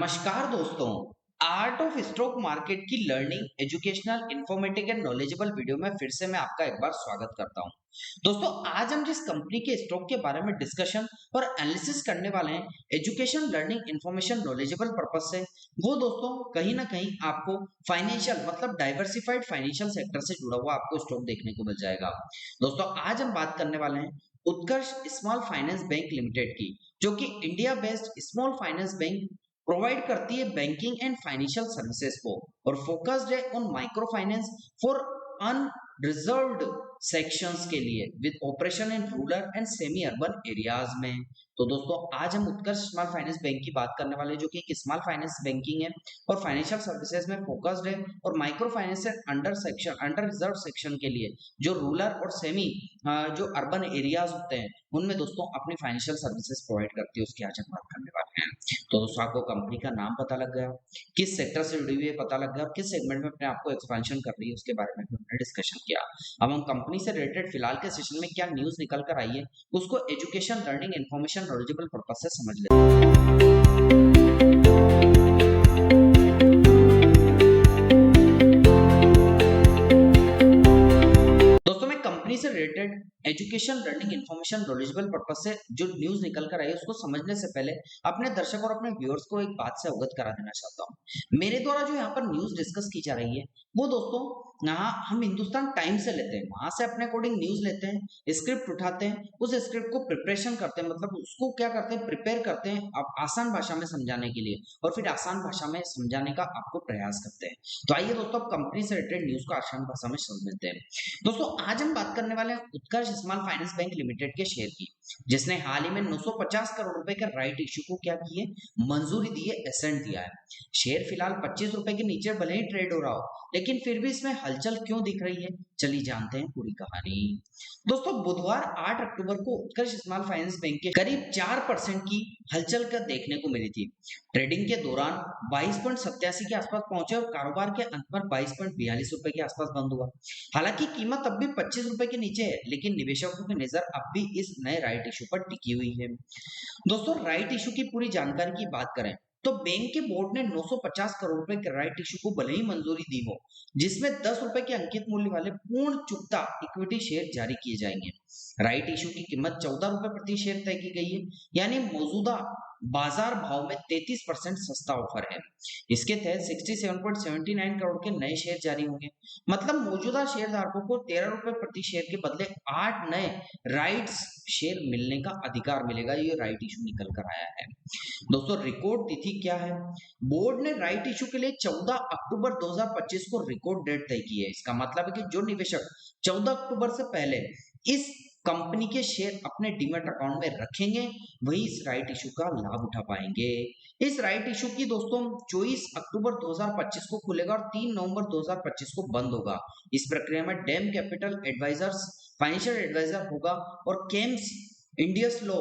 नमस्कार दोस्तों। Art of stock market की learning educational informative and knowledgeable video में फिर से मैं आपका एक बार स्वागत करता हूं। दोस्तों, आज हम जिस कंपनी के स्टॉक के बारे में डिस्कशन और एनालिसिस करने वाले हैं education learning information knowledgeable purpose से, वो दोस्तों कहीं ना कहीं आपको फाइनेंशियल मतलब डाइवर्सिफाइड फाइनेंशियल सेक्टर से जुड़ा हुआ आपको स्टॉक देखने को मिल जाएगा। दोस्तों, आज हम बात करने वाले हैं उत्कर्ष स्मॉल फाइनेंस बैंक लिमिटेड की, जो कि India based small finance bank provide करती है बैंकिंग एंड फाइनेंशियल सर्विसेज को, और फोकस्ड है on micro finance for unreserved sections के लिए with operation in rural and semi urban areas में। तो दोस्तों, आज हम उत्कर्ष स्मॉल फाइनेंस बैंक की बात करने वाले हैं, जो कि एक स्मॉल फाइनेंस बैंकिंग है और फाइनेंशियल सर्विसेज में फोकस्ड है, और micro finance under reserve section के लिए जो रूरल और सेमी जो अर्बन एरियाज होते हैं उनमें दोस्तों अपनी फाइनेंशियल सर्विसेज प्रोवाइड करती है। उसकी आज हम बात करने वाले हैं। तो दोस्तों, आपको कंपनी का नाम पता लग गया, किस सेक्टर से जुड़ी हुई है पता लग गया, और किस सेगमेंट में अपने आपको एक्सपेंशन कर रही है उसके बारे में भी हमने डिस्कशन किया। अब हम कंपनी से रिलेटेड फिलहाल के सेशन में क्या न्यूज निकल कर आई है उसको education learning information knowledgeable purpose से समझ लेते हैं। दोस्तों, मैं कंपनी से related education learning information knowledgeable purpose से जो न्यूज निकल कर आई है उसको समझने से पहले अपने दर्शक और अपने व्यूअर्स को एक बात से अवगत करा देना चाहता हूँ। मेरे द्वारा जो यहाँ पर न्यूज डिस्कस की जा रही है वो दोस्तों यहाँ हम हिंदुस्तान टाइम से लेते हैं, वहां से अपने अकॉर्डिंग न्यूज लेते हैं, स्क्रिप्ट उठाते हैं, उस स्क्रिप्ट को प्रिपरेशन करते हैं, मतलब उसको क्या करते हैं, प्रिपेयर करते हैं आप आसान भाषा में समझाने के लिए, और फिर आसान भाषा में समझाने का आपको प्रयास करते हैं। तो आइए दोस्तों, अब कंपनी से रिलेटेड न्यूज को आसान भाषा में समझ लेते हैं। दोस्तों, आज हम बात करने वाले हैं उत्कर्ष स्मॉल फाइनेंस बैंक लिमिटेड के शेयर की, जिसने हाल ही में 950 करोड़ रुपए के राइट इश्यू को क्या किए, मंजूरी दी है, एसेंट दिया है। शेयर फिलहाल 25 रुपए के नीचे भले ही ट्रेड हो रहा हो, लेकिन फिर भी इसमें हलचल क्यों दिख रही है, चलिए जानते हैं पूरी कहानी। दोस्तों, बुधवार 8 अक्टूबर को उत्कर्ष स्मॉल फाइनेंस बैंक के करीब 4% की हलचल का देखने को मिली थी। ट्रेडिंग के दौरान 22.87 के आसपास पहुंचे और कारोबार के अंत पर 22.42 रुपए के आसपास बंद हुआ। हालांकि कीमत अब भी 25 रुपए के नीचे है, लेकिन निवेशकों की नजर अब भी इस नए राइट इशू पर टिकी हुई है। दोस्तों, राइट इशू की पूरी जानकारी की बात करें तो बैंक के बोर्ड ने 950 करोड़ रुपए के राइट इशू को भले ही मंजूरी दी हो, जिसमें 10 रुपए के अंकित मूल्य वाले पूर्ण चुकता इक्विटी शेयर जारी किए जाएंगे। राइट इशू की कीमत 14 रुपए प्रति शेयर तय की गई है, यानी मौजूदा बाजार भाव में 33% सस्ता ऑफर है। इसके तहत 67.79 करोड़ के नए शेयर जारी होंगे, मतलब मौजूदा शेयरधारकों को 13 रुपए प्रति शेयर के बदले 8 नए राइट्स शेयर मिलने का अधिकार मिलेगा। ये राइट इशू निकल कर आया है। दोस्तों, रिकॉर्ड तिथि क्या है? बोर्ड ने राइट इशू के लिए 14 अक्टूबर 2025 को रिकॉर्ड डेट तय की है। इसका मतलब है कि जो निवेशक 14 अक्टूबर से पहले इस कंपनी के शेयर अपने डीमैट अकाउंट में रखेंगे वही इस राइट इशू का लाभ उठा पाएंगे। इस राइट इशू की दोस्तों 24 अक्टूबर 2025 को खुलेगा और 3 नवंबर 2025 को बंद होगा। इस प्रक्रिया में DAM capital advisors financial advisor होगा और केम्स इंडियस लॉ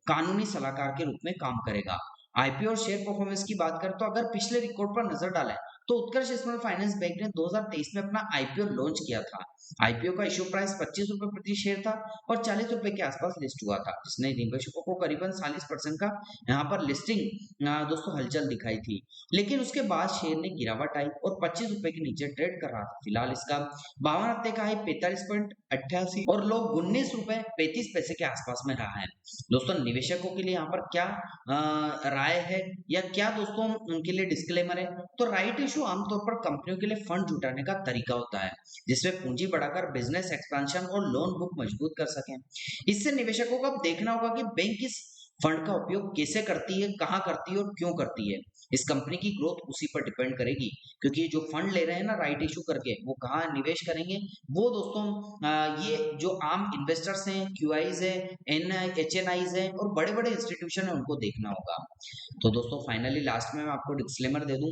कानूनी सलाहकार के रूप में काम करेगा। आईपीओ और शेयर परफॉर्मेंस की बात करें तो अगर पिछले रिकॉर्ड पर नजर डालें तो उत्कर्ष स्मॉल फाइनेंस बैंक ने 2023 में अपना आईपीओ लॉन्च किया था। आईपीओ का इश्यू प्राइस 25 रुपए प्रति शेयर था और 40 रुपए के आसपास लिस्ट हुआ था, जिसने निवेशकों को करीबन 40% का यहाँ पर लिस्टिंग दोस्तों हलचल दिखाई थी। लेकिन उसके बाद शेयर ने गिरावट आई और 25 रुपए के नीचे ट्रेड कर रहा था। फिलहाल इसका 52 हफ्ते का हाई 45.88 और लो 19 रुपए 35 पैसे के आसपास में रहा है। दोस्तों, निवेशकों के लिए यहाँ पर क्या राय है या क्या दोस्तों उनके लिए डिस्क्लेमर है? तो राइट इशू आमतौर पर कंपनियों के लिए फंड जुटाने का तरीका होता है, जिसमें पूंजी बढ़ाकर बिजनेस एक्सपेंशन और लोन बुक मजबूत कर सकें। इससे निवेशकों को अब देखना होगा कि बैंक इस फंड का उपयोग कैसे करती है, कहाँ करती है और क्यों करती है। इस कंपनी की ग्रोथ उसी पर डिपेंड करेगी, क्योंकि जो फंड ले रहे हैं ना राइट इशू करके, वो कहाँ निवेश करेंगे, वो दोस्तों ये जो आम इन्वेस्टर्स हैं, क्यूआईज है, एचएनआईज है और बड़े बड़े इंस्टीट्यूशन है, उनको देखना होगा। तो दोस्तों, फाइनली लास्ट में मैं आपको डिस्क्लेमर दे दूं,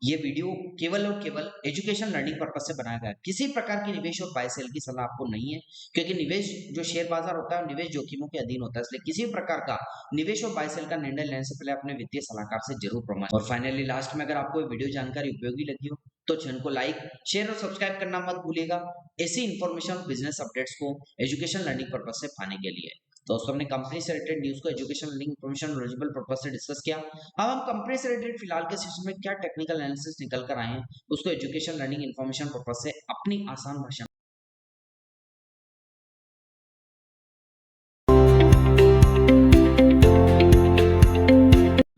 ये वीडियो केवल और केवल एजुकेशन लर्निंग पर्पस से बनाया गया है। किसी प्रकार की निवेश और बाय सेल की सलाह आपको नहीं है, क्योंकि निवेश जो शेयर बाजार होता है निवेश जोखिमों के अधीन होता है, इसलिए किसी प्रकार का निवेश और बाय सेल का निर्णय लेने से पहले अपने वित्तीय सलाहकार से जरूर परामर्श। और फाइनली लास्ट में अगर आपको ये वीडियो जानकारी उपयोगी लगी हो तो चैनल को लाइक शेयर और सब्सक्राइब करना मत भूलिएगा, ऐसी इंफॉर्मेशन बिजनेस अपडेट्स को एजुकेशन लर्निंग पर्पस से पाने के लिए। दोस्तों हमने कंपनी से रिलेटेड न्यूज को education learning information knowledgeable purpose से डिस्कस किया। अब हम कंपनी से रिलेटेड फिलहाल के सेशन में क्या टेक्निकल एनालिसिस निकल कर आए हैं उसको एजुकेशन लर्निंग इंफॉर्मेशन पर्पस से अपनी आसान भाषा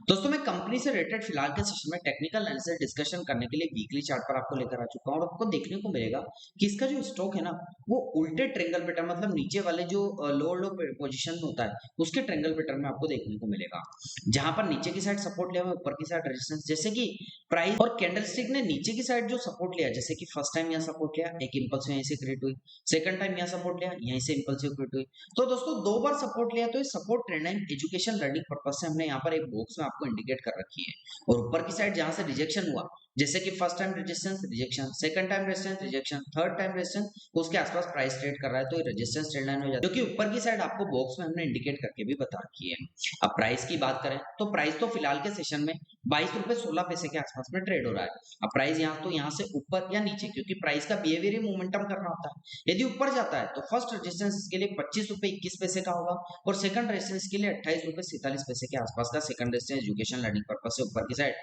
दोस्तों मैं कंपनी से रिलेटेड फिलहाल के सेशन में टेक्निकल एनालिसिस डिस्कशन करने के लिए वीकली चार्ट पर आपको लेकर आ चुका हूं और आपको देखने को मिलेगा कि इसका जो स्टॉक है ना वो उल्टे ट्रायंगल पैटर्न मतलब नीचे वाले जो लोअर लो पोजीशन में होता है उसके ट्रायंगल पैटर्न में आपको देखने को मिलेगा, जहां पर नीचे की साइड सपोर्ट लिया हुआ है, ऊपर की साइड रेजिस्टेंस। जैसे कि प्राइस और कैंडलस्टिक ने नीचे की साइड जो सपोर्ट लिया, जैसे कि फर्स्ट टाइम यहाँ सपोर्ट लिया, एक इंपल्स यहीं से क्रिएट हुई, सेकंड टाइम यहाँ सपोर्ट लिया, यहीं से इंपल्सिव क्रिएट हुई। तो दोस्तों दो बार सपोर्ट लिया, तो ये support trend line education learning purpose से हमने यहाँ पर एक बॉक्स में आपको इंडिकेट कर रखी है। और ऊपर की साइड जहां से रिजेक्शन हुआ, जैसे कि first time resistance rejection, second time resistance rejection, third time resistance, उसके आसपास प्राइस ट्रेड कर रहा है, तो ये रेजिस्टेंस ट्रेंड लाइन हो जाती है, जो कि ऊपर की साइड आपको बॉक्स में हमने इंडिकेट करके भी बता रखी है। अब प्राइस की बात करें तो प्राइस तो फिलहाल के सेशन में 22 रुपए 16 पैसे के आसपास में ट्रेड हो रहा है। अब प्राइस यहाँ से ऊपर या नीचे, क्योंकि प्राइस का बिहेवियर ही मोमेंटम करना होता है। यदि ऊपर जाता है तो फर्स्ट रेजिस्टेंस इसके लिए 25 रुपए 21 पैसे का होगा और सेकंड रेजिस्टेंस के लिए 28 रुपए 47 पैसे के आसपास का second resistance education learning purpose से ऊपर की साइड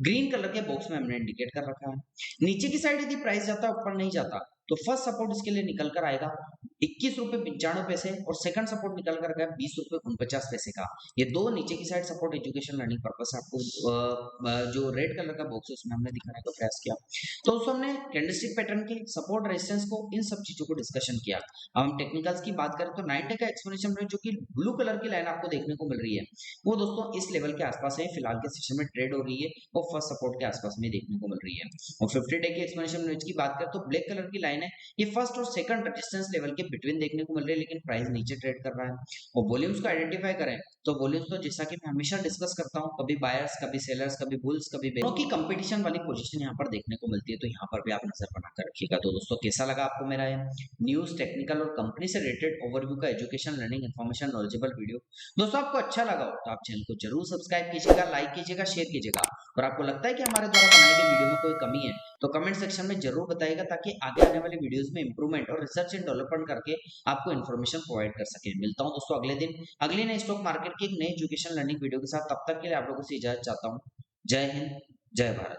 ग्रीन कलर के बॉक्स में हमने इंडिकेट कर रखा है। नीचे की साइड यदि प्राइस जाता है ऊपर नहीं जाता तो फर्स्ट सपोर्ट इसके लिए निकल कर आएगा 21 रुपए 95 पैसे और सेकंड सपोर्ट निकल कर आएगा 20 रुपए 49 पैसे का। ये दो नीचे की side support education learning purpose से आपको जो रेड कलर का बॉक्स है उसमें हमने दिखाने का प्रयास किया। तो दोस्तों हमने कैंडलस्टिक पैटर्न के सपोर्ट रेजिस्टेंस को इन सब चीजों को डिस्कशन किया। अब हम टेक्निकल्स की बात करें तो 9 डे का एक्सप्लेनेशन में जो कि ब्लू कलर की लाइन आपको देखने को मिल रही है वो दोस्तों इस लेवल के आसपास है, फिलहाल के सेशन में ट्रेड हो रही है और फर्स्ट सपोर्ट के आसपास में देखने को मिल रही है। और 50 डे की एक्सप्लेनेशन की बात करें तो ब्लैक कलर की लाइन है, ये फर्स्ट और सेकंड रेजिस्टेंस लेवल के बिटवीन देखने को मिल रही है, लेकिन प्राइस नीचे ट्रेड कर रहा है। और वॉल्यूम्स को आइडेंटिफाई करें तो वॉल्यूम्स तो जैसा कि मैं हमेशा डिस्कस करता हूं, कभी बायर्स कभी सेलर्स कभी बुल्स कभी बेयर्स की कंपटीशन वाली पोजीशन यहां पर देखने को मिलती है, तो यहां पर भी आप नजर बनाकर रखिएगा। तो दोस्तों कैसा लगा आपको मेरा न्यूज टेक्निकल और कंपनी से रिलेटेड ओवरव्यू का education learning information knowledgeable video? दोस्तों आपको अच्छा लगा हो तो आप चैनल को जरूर सब्सक्राइब कीजिएगा, लाइक कीजिएगा, शेयर कीजिएगा। और आपको लगता है कि हमारे द्वारा बनाई गई वीडियो में कोई कमी है तो कमेंट सेक्शन में जरूर बताइएगा, ताकि आगे आने वाली वीडियोस में इंप्रूवमेंट और रिसर्च एंड डेवलपमेंट करके आपको इन्फॉर्मेशन प्रोवाइड कर सके। मिलता हूं दोस्तों अगले दिन अगले नए स्टॉक मार्केट की एक नई एजुकेशन लर्निंग वीडियो के साथ। तब तक के लिए आप लोगों से इजाजत चाहता हूं। जय हिंद, जय भारत।